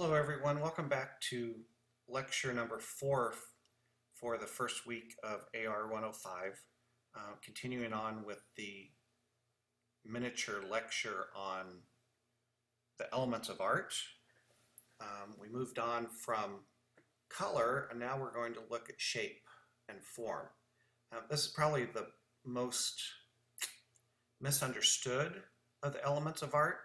Hello everyone, welcome back to lecture number 4 for the first week of AR105, continuing on with the miniature lecture on the elements of art. We moved on from color and now we're going to look at shape and form. This is probably the most misunderstood of the elements of art.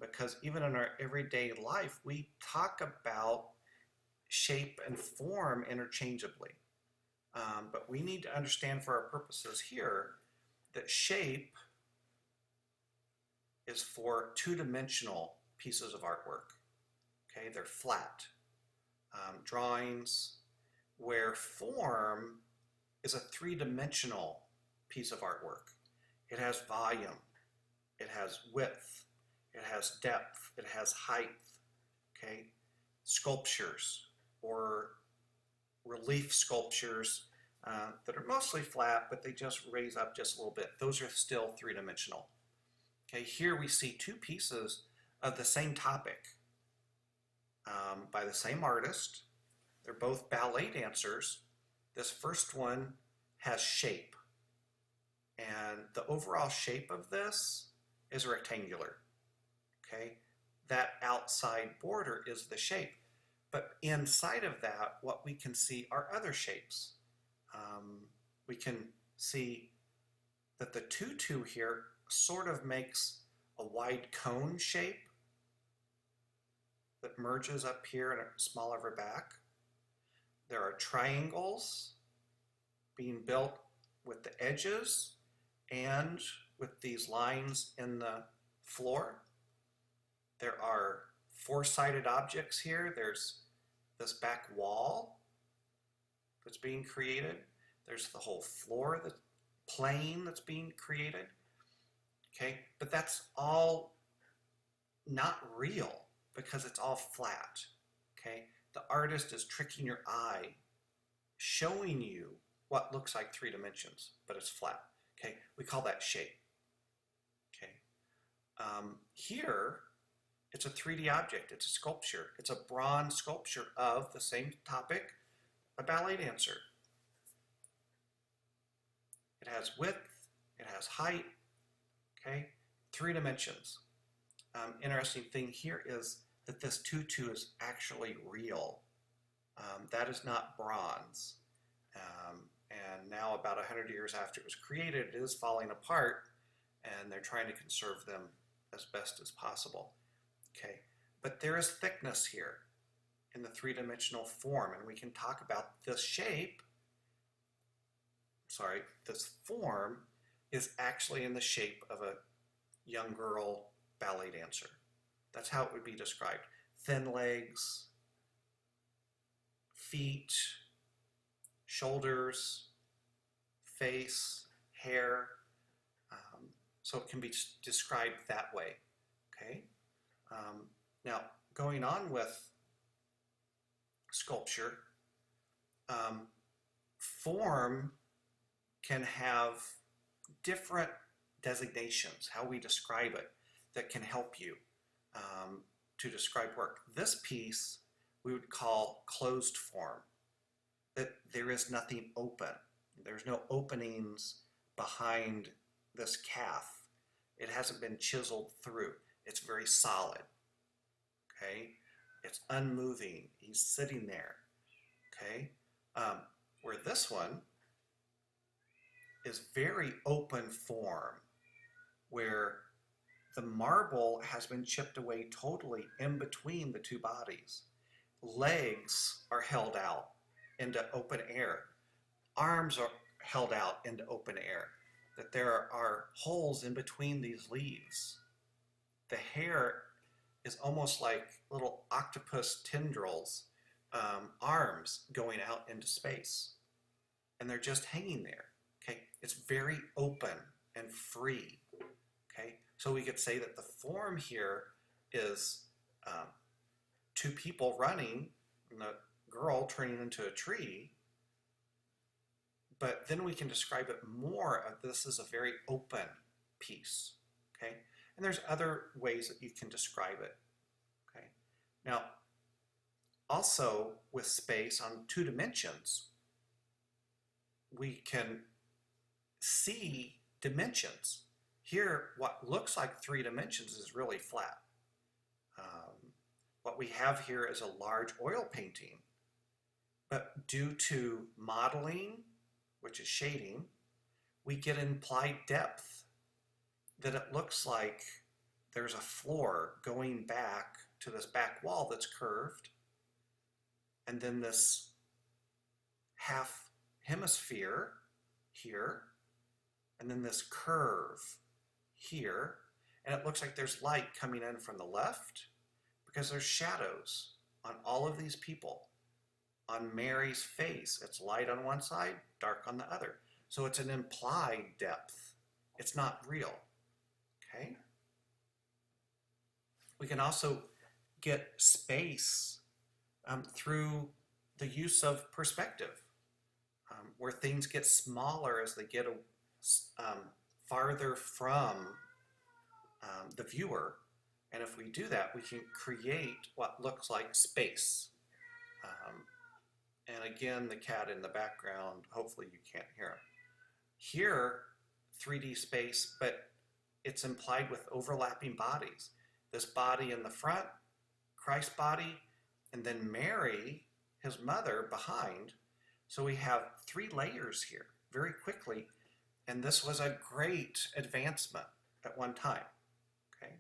Because even in our everyday life, we talk about shape and form interchangeably. But we need to understand for our purposes here that shape is for two-dimensional pieces of artwork. Okay, they're flat drawings, where form is a three-dimensional piece of artwork. It has volume, it has width, it has depth, it has height, okay? Sculptures or relief sculptures that are mostly flat, but they just raise up just a little bit. Those are still three-dimensional. Okay, here we see two pieces of the same topic by the same artist. They're both ballet dancers. This first one has shape, and the overall shape of this is rectangular. Okay, that outside border is the shape, but inside of that, what we can see are other shapes. We can see that the tutu here sort of makes a wide cone shape that merges up here in a small of her back. There are triangles being built with the edges and with these lines in the floor. There are four-sided objects here. There's this back wall that's being created. There's the whole floor, the plane that's being created. Okay, but that's all not real because it's all flat. Okay, the artist is tricking your eye, showing you what looks like three dimensions, but it's flat. Okay, we call that shape. Okay, here, it's a 3D object, it's a sculpture. It's a bronze sculpture of the same topic, a ballet dancer. It has width, it has height, okay? 3 dimensions. Interesting thing here is that this tutu is actually real. That is not bronze. And now about 100 years after it was created, it is falling apart and they're trying to conserve them as best as possible. Okay, but there is thickness here in the three-dimensional form, and we can talk about this shape, this form is actually in the shape of a young girl ballet dancer. That's how it would be described. Thin legs, feet, shoulders, face, hair, so it can be described that way, okay? Now, going on with sculpture, form can have different designations, how we describe it, that can help you to describe work. This piece we would call closed form, that there is nothing open. There's no openings behind this calf. It hasn't been chiseled through. It's very solid, okay? It's unmoving, he's sitting there, okay? Where this one is very open form, where the marble has been chipped away totally in between the two bodies. Legs are held out into open air. Arms are held out into open air. That there are holes in between these leaves. The hair is almost like little octopus tendrils, arms going out into space. And they're just hanging there, okay? It's very open and free, okay? So we could say that the form here is two people running, and the girl turning into a tree, but then we can describe it more of this as a very open piece, okay? And there's other ways that you can describe it, okay? Now, also with space on 2 dimensions, we can see dimensions. Here, what looks like 3 dimensions is really flat. What we have here is a large oil painting, but due to modeling, which is shading, we get implied depth, that it looks like there's a floor going back to this back wall that's curved, and then this half hemisphere here, and then this curve here, and it looks like there's light coming in from the left because there's shadows on all of these people. On Mary's face, it's light on one side, dark on the other. So it's an implied depth. It's not real, okay? We can also get space through the use of perspective, where things get smaller as they get farther from the viewer. And if we do that, we can create what looks like space. And again, the cat in the background, hopefully you can't hear him. Here, 3D space, but it's implied with overlapping bodies. This body in the front, Christ's body, and then Mary, his mother, behind. So we have 3 layers here very quickly, and this was a great advancement at one time. Okay,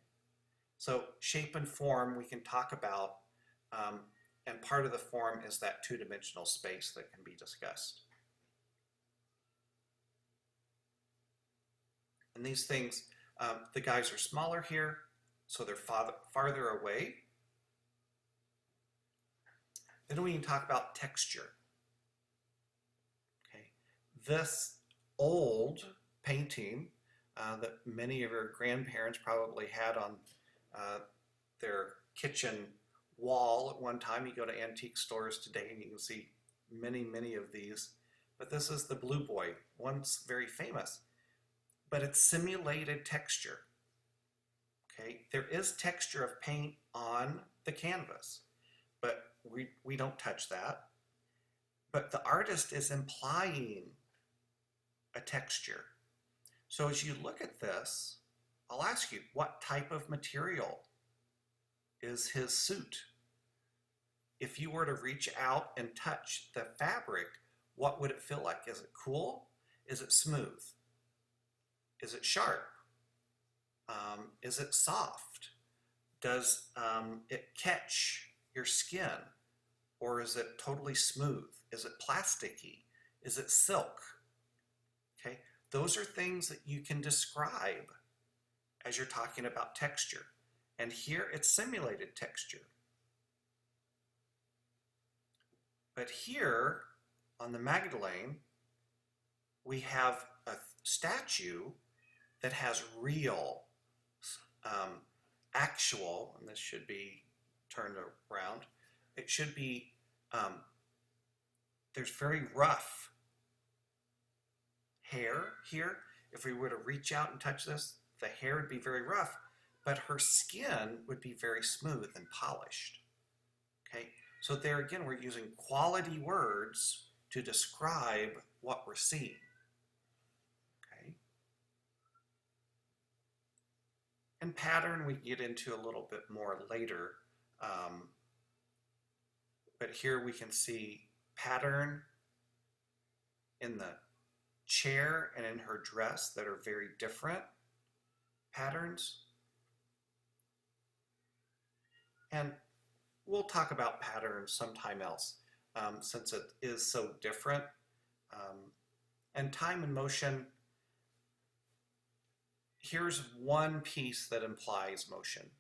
so shape and form we can talk about, and part of the form is that 2-dimensional space that can be discussed. And these things, the guys are smaller here, so they're farther away. Then we can talk about texture. Okay, this old painting that many of your grandparents probably had on their kitchen wall at one time. You go to antique stores today and you can see many, many of these. But this is the Blue Boy, once very famous. But it's simulated texture. Okay, there is texture of paint on the canvas, but we don't touch that. But the artist is implying a texture. So as you look at this, I'll ask you, what type of material is his suit? If you were to reach out and touch the fabric, what would it feel like? Is it cool? Is it smooth? Is it sharp? Is it soft? Does it catch your skin? Or is it totally smooth? Is it plasticky? Is it silk? Okay, those are things that you can describe as you're talking about texture. And here it's simulated texture. But here on the Magdalene, we have a statue that has real, actual, and this should be turned around, it should be, there's very rough hair here. If we were to reach out and touch this, the hair would be very rough, but her skin would be very smooth and polished. Okay, so there again, we're using quality words to describe what we're seeing. Okay, and pattern we get into a little bit more later, but here we can see pattern in the chair and in her dress that are very different patterns. And we'll talk about patterns sometime else, since it is so different. And time and motion, here's one piece that implies motion.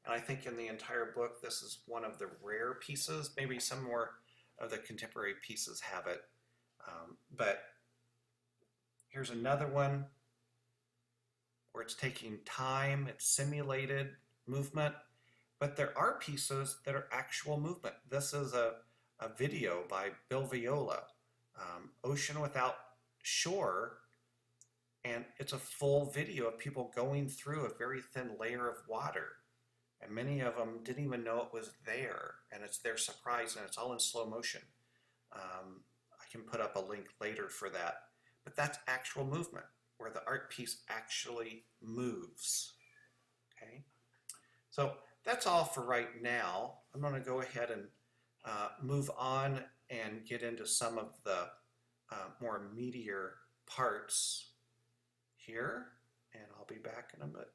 And I think in the entire book, this is one of the rare pieces. Maybe some more of the contemporary pieces have it. But here's another one where it's taking time, it's simulated movement, but there are pieces that are actual movement. This is a video by Bill Viola, Ocean Without Shore, and it's a full video of people going through a very thin layer of water. And many of them didn't even know it was there, and it's their surprise, and it's all in slow motion. I can put up a link later for that. But that's actual movement, where the art piece actually moves. Okay? So that's all for right now. I'm going to go ahead and move on and get into some of the more meatier parts here, and I'll be back in a bit.